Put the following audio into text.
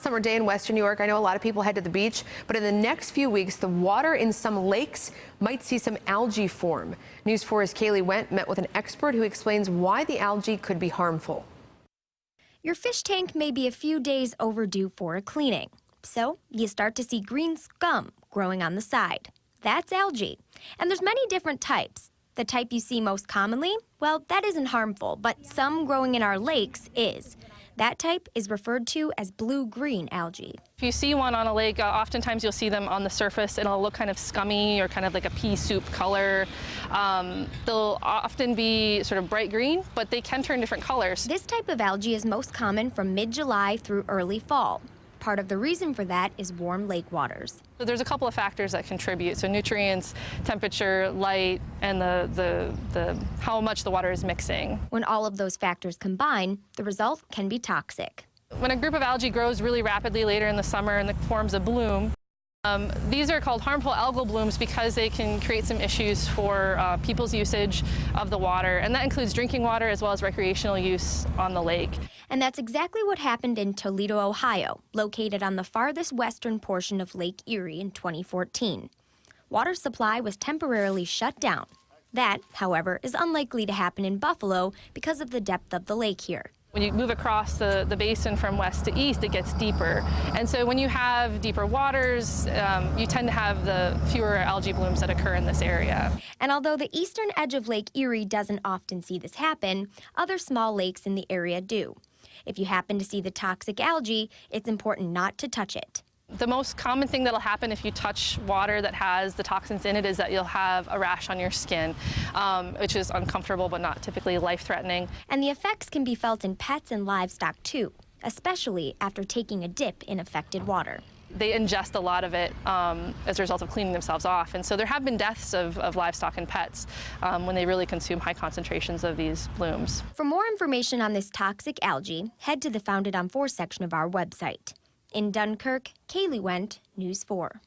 summer day in Western New York. I know a lot of people head to the beach, but in the next few weeks, the water in some lakes might see some algae form. News 4's Kaylee Went met with an expert who explains why the algae could be harmful. Your fish tank may be a few days overdue for a cleaning. So you start to see green scum growing on the side. That's algae. And there's many different types. The type you see most commonly, well, that isn't harmful, but some growing in our lakes is. That type is referred to as blue-green algae. If you see one on a lake, oftentimes you'll see them on the surface and it'll look kind of scummy or kind of like a pea soup color. They'll often be sort of bright green, but they can turn different colors. This type of algae is most common from mid-July through early fall. Part of the reason for that is warm lake waters. So there's a couple of factors that contribute. So nutrients, temperature, light, and the how much the water is mixing. When all of those factors combine, the result can be toxic. When a group of algae grows really rapidly later in the summer and forms a bloom, these are called harmful algal blooms because they can create some issues for people's usage of the water, and that includes drinking water as well as recreational use on the lake. And that's exactly what happened in Toledo, Ohio, located on the farthest western portion of Lake Erie in 2014. Water supply was temporarily shut down. That, however, is unlikely to happen in Buffalo because of the depth of the lake here. When you move across the basin from west to east, it gets deeper. And so when you have deeper waters, you tend to have the fewer algae blooms that occur in this area. And although the eastern edge of Lake Erie doesn't often see this happen, other small lakes in the area do. If you happen to see the toxic algae, it's important not to touch it. The most common thing that'll happen if you touch water that has the toxins in it is that you'll have a rash on your skin, which is uncomfortable but not typically life-threatening. And the effects can be felt in pets and livestock too, especially after taking a dip in affected water. They ingest a lot of it as a result of cleaning themselves off. And so there have been deaths of livestock and pets when they really consume high concentrations of these blooms. For more information on this toxic algae, head to the Founded on 4 section of our website. In Dunkirk, Kaylee Went, News 4.